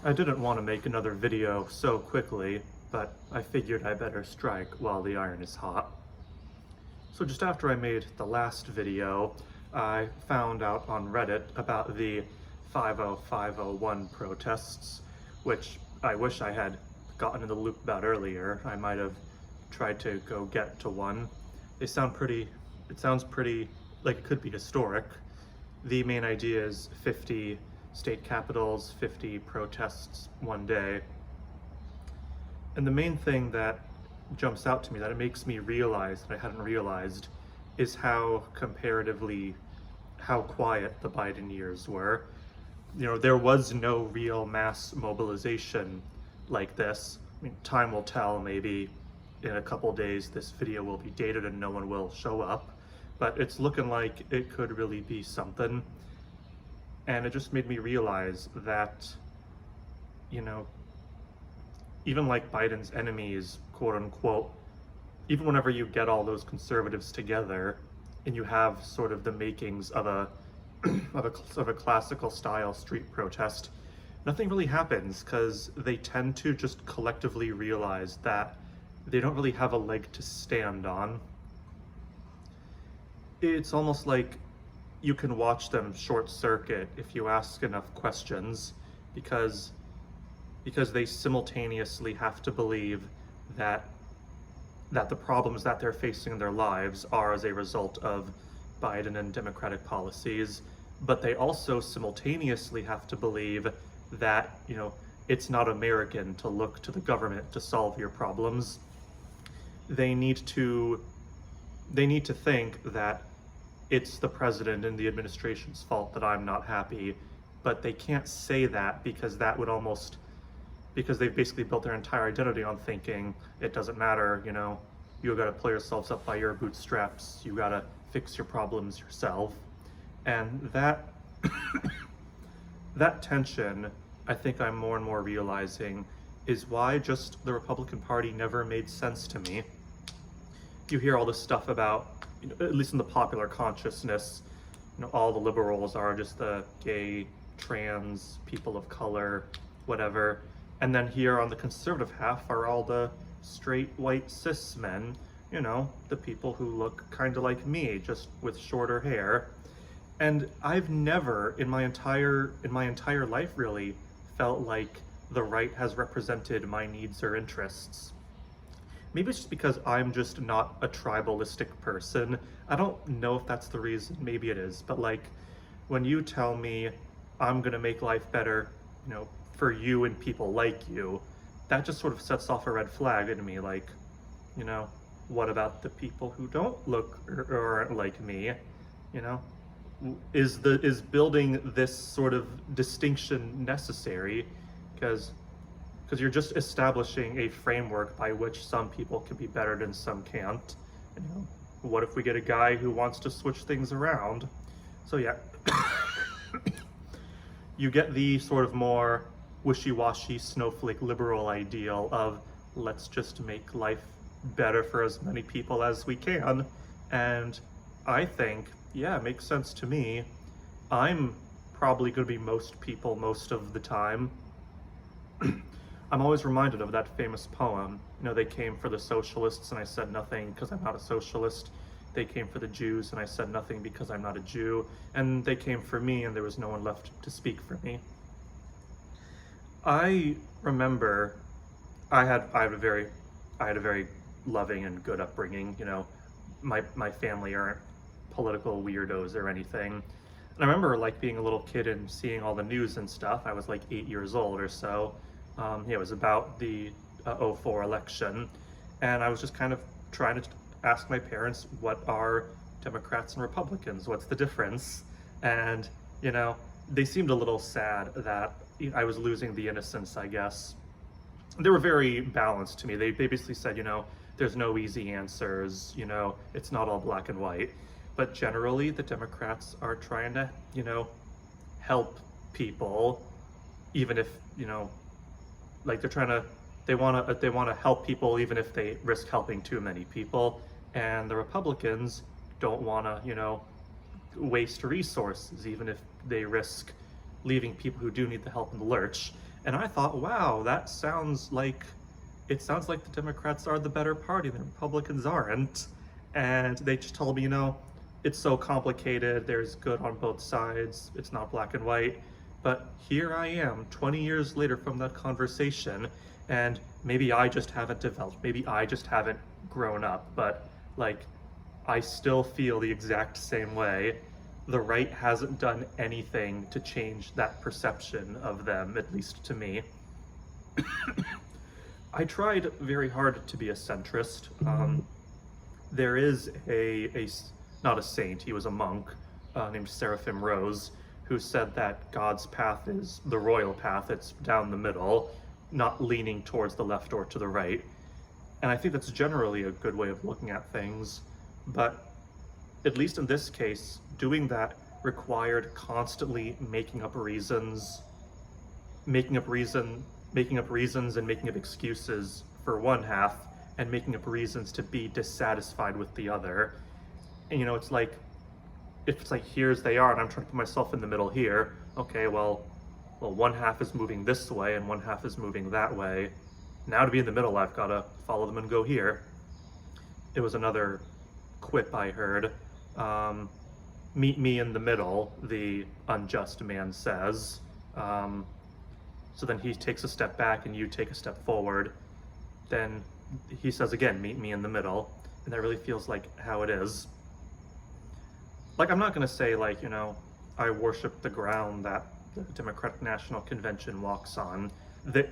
I didn't want to make another video so quickly, but I figured I better strike while the iron is hot. So just after I made the last video, I found out on Reddit about the 50501 protests, which I wish I had gotten in the loop about earlier. I might have tried to go get to one. It sounds pretty like it could be historic. The main idea is 50 state capitals, 50 protests one day. And the main thing that jumps out to me, that it makes me realize that I hadn't realized, is how quiet the Biden years were. You know, there was no real mass mobilization like this. I mean, time will tell. Maybe in a couple days this video will be dated and no one will show up, but it's looking like it could really be something. And it just made me realize that, you know, even like Biden's enemies, quote unquote, even whenever you get all those conservatives together and you have sort of the makings of a of a classical style street protest, nothing really happens because they tend to just collectively realize that they don't really have a leg to stand on. It's almost like you can watch them short circuit if you ask enough questions, because they simultaneously have to believe that the problems that they're facing in their lives are as a result of Biden and Democratic policies, but they also simultaneously have to believe that, you know, it's not American to look to the government to solve your problems. They need to think that it's the president and the administration's fault that I'm not happy, but they can't say that because they've basically built their entire identity on thinking it doesn't matter, you know, you gotta pull yourselves up by your bootstraps, you gotta fix your problems yourself. And that that tension, I think I'm more and more realizing, is why just the Republican Party never made sense to me. You hear all this stuff about, you know, at least in the popular consciousness, you know, all the liberals are just the gay, trans, people of color, whatever. And then here on the conservative half are all the straight, white, cis men, you know, the people who look kind of like me, just with shorter hair. And I've never, in my entire life really, felt like the right has represented my needs or interests. Maybe it's just because I'm just not a tribalistic person. I don't know if that's the reason, maybe it is, but like, when you tell me I'm gonna make life better, you know, for you and people like you, that just sort of sets off a red flag in me, like, you know, what about the people who don't look or aren't like me, you know? Is building this sort of distinction necessary? Because you're just establishing a framework by which some people can be better and some can't. You know, what if we get a guy who wants to switch things around? So yeah, you get the sort of more wishy-washy snowflake liberal ideal of let's just make life better for as many people as we can. And I think, yeah, it makes sense to me. I'm probably going to be most people most of the time. I'm always reminded of that famous poem, you know, they came for the socialists and I said nothing because I'm not a socialist. They came for the Jews and I said nothing because I'm not a Jew. And they came for me and there was no one left to speak for me. I remember I had a very loving and good upbringing. You know, my family aren't political weirdos or anything. And I remember like being a little kid and seeing all the news and stuff. I was like 8 years old or so. It was about the 04 election, and I was just kind of trying to ask my parents, what are Democrats and Republicans? What's the difference? And, you know, they seemed a little sad that I was losing the innocence, I guess. They were very balanced to me. They basically said, you know, there's no easy answers, you know, it's not all black and white. But generally, the Democrats are trying to, you know, help people, even if, you know, like they want to help people even if they risk helping too many people. And the Republicans don't want to, you know, waste resources even if they risk leaving people who do need the help in the lurch. And I thought, wow, that sounds like, it sounds like the Democrats are the better party, the Republicans aren't. And they just told me, it's so complicated, there's good on both sides, it's not black and white. But here I am, 20 years later from that conversation, and maybe I just haven't developed, maybe I just haven't grown up, but like, I still feel the exact same way. The right hasn't done anything to change that perception of them, at least to me. I tried very hard to be a centrist. There is not a saint, he was a monk, named Seraphim Rose, who said that God's path is the royal path, it's down the middle, not leaning towards the left or to the right. And I think that's generally a good way of looking at things, but at least in this case, doing that required constantly making up reasons and making up excuses for one half, and making up reasons to be dissatisfied with the other. And it's like, if it's like, here's they are, and I'm trying to put myself in the middle here, okay, well, one half is moving this way and one half is moving that way. Now to be in the middle, I've got to follow them and go here. It was another quip I heard. Meet me in the middle, the unjust man says. So then he takes a step back and you take a step forward. Then he says again, meet me in the middle. And that really feels like how it is. Like, I'm not going to say, like, I worship the ground that the Democratic National Convention walks on. That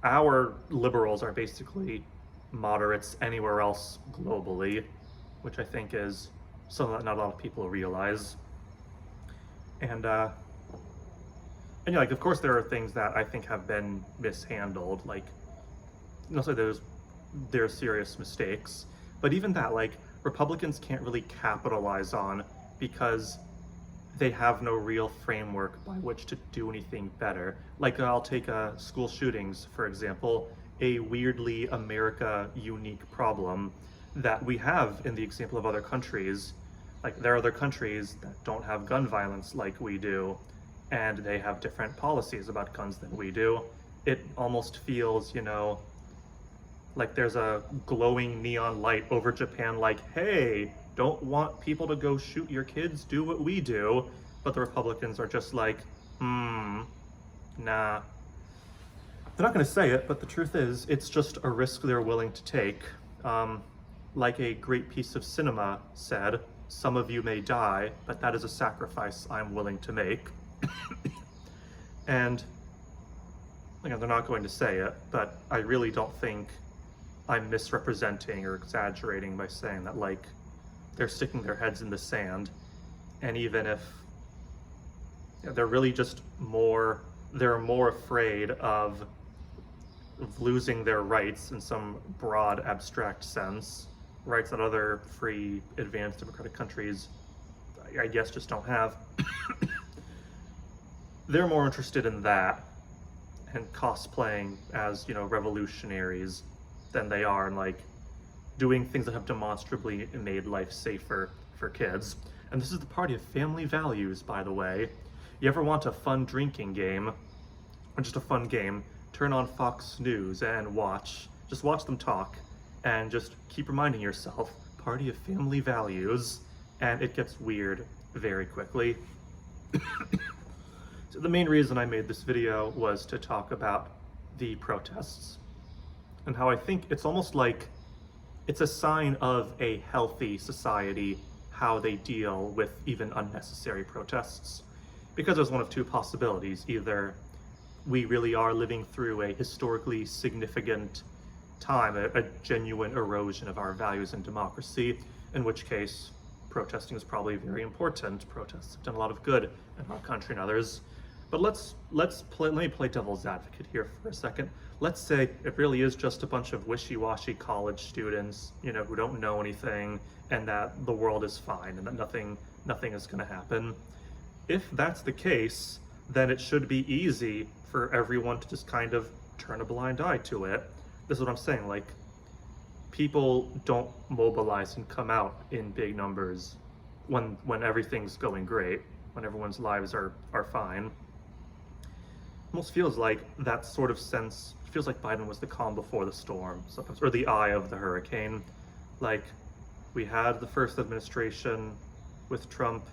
our liberals are basically moderates anywhere else globally, which I think is something that not a lot of people realize. And like, of course, there are things that I think have been mishandled. Like, there's serious mistakes, but even that, like, Republicans can't really capitalize on, because they have no real framework by which to do anything better. Like, I'll take school shootings, for example, a weirdly America unique problem that we have in the example of other countries. Like, there are other countries that don't have gun violence like we do, and they have different policies about guns than we do. It almost feels, like there's a glowing neon light over Japan, like, hey, don't want people to go shoot your kids, do what we do. But the Republicans are just like, nah. They're not going to say it, but the truth is, it's just a risk they're willing to take. Like a great piece of cinema said, some of you may die, but that is a sacrifice I'm willing to make. And they're not going to say it, but I really don't think I'm misrepresenting or exaggerating by saying that, like, they're sticking their heads in the sand. And even if they're really just they're more afraid of losing their rights in some broad, abstract sense, rights that other free, advanced democratic countries, I guess, just don't have. They're more interested in that and cosplaying as, revolutionaries than they are in, like, doing things that have demonstrably made life safer for kids. And this is the party of family values, by the way. You ever want a fun drinking game, or just a fun game, turn on Fox News and just watch them talk, and just keep reminding yourself, party of family values, and it gets weird very quickly. So the main reason I made this video was to talk about the protests, and how I think it's almost like it's a sign of a healthy society how they deal with even unnecessary protests. Because there's one of two possibilities. Either we really are living through a historically significant time, a genuine erosion of our values and democracy, in which case protesting is probably very important. Protests have done a lot of good in our country and others. But let me play devil's advocate here for a second. Let's say it really is just a bunch of wishy-washy college students, who don't know anything, and that the world is fine and that nothing is going to happen. If that's the case, then it should be easy for everyone to just kind of turn a blind eye to it. This is what I'm saying, like, people don't mobilize and come out in big numbers when everything's going great, when everyone's lives are fine. almost feels like that sort of sense, it feels like Biden was the calm before the storm sometimes, or the eye of the hurricane. Like, we had the first administration with Trump,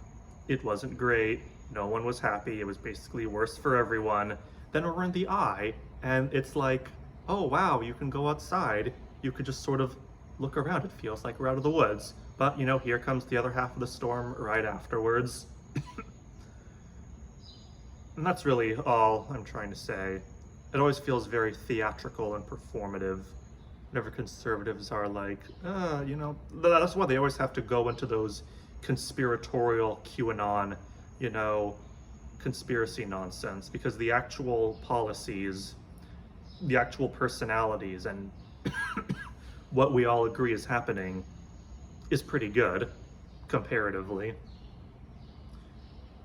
it wasn't great, no one was happy, it was basically worse for everyone. Then we're in the eye, and it's like, oh wow, you can go outside, you could just sort of look around, it feels like we're out of the woods. But, you know, here comes the other half of the storm right afterwards. And that's really all I'm trying to say. It always feels very theatrical and performative. Whenever conservatives are like, you know, that's why they always have to go into those conspiratorial QAnon, you know, conspiracy nonsense, because the actual policies, the actual personalities, and what we all agree is happening is pretty good, comparatively.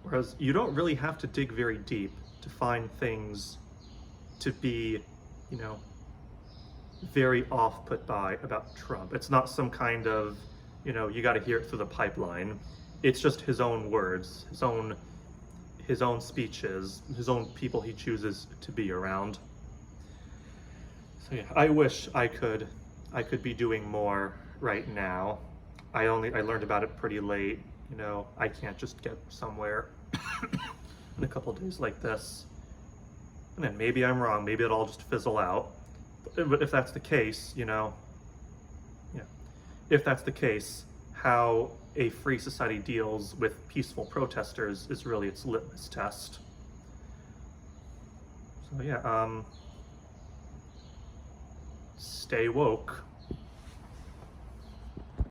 Whereas you don't really have to dig very deep to find things to be, you know, very off-put by about Trump. It's not some kind of, you know, you got to hear it through the pipeline. It's just his own words, his own speeches, his own people he chooses to be around. So yeah, I wish I could be doing more right now. I learned about it pretty late. You know, I can't just get somewhere in a couple days like this. And then maybe I'm wrong, maybe it'll all just fizzle out. But if that's the case, you know, yeah, if that's the case, how a free society deals with peaceful protesters is really its litmus test. So yeah, stay woke.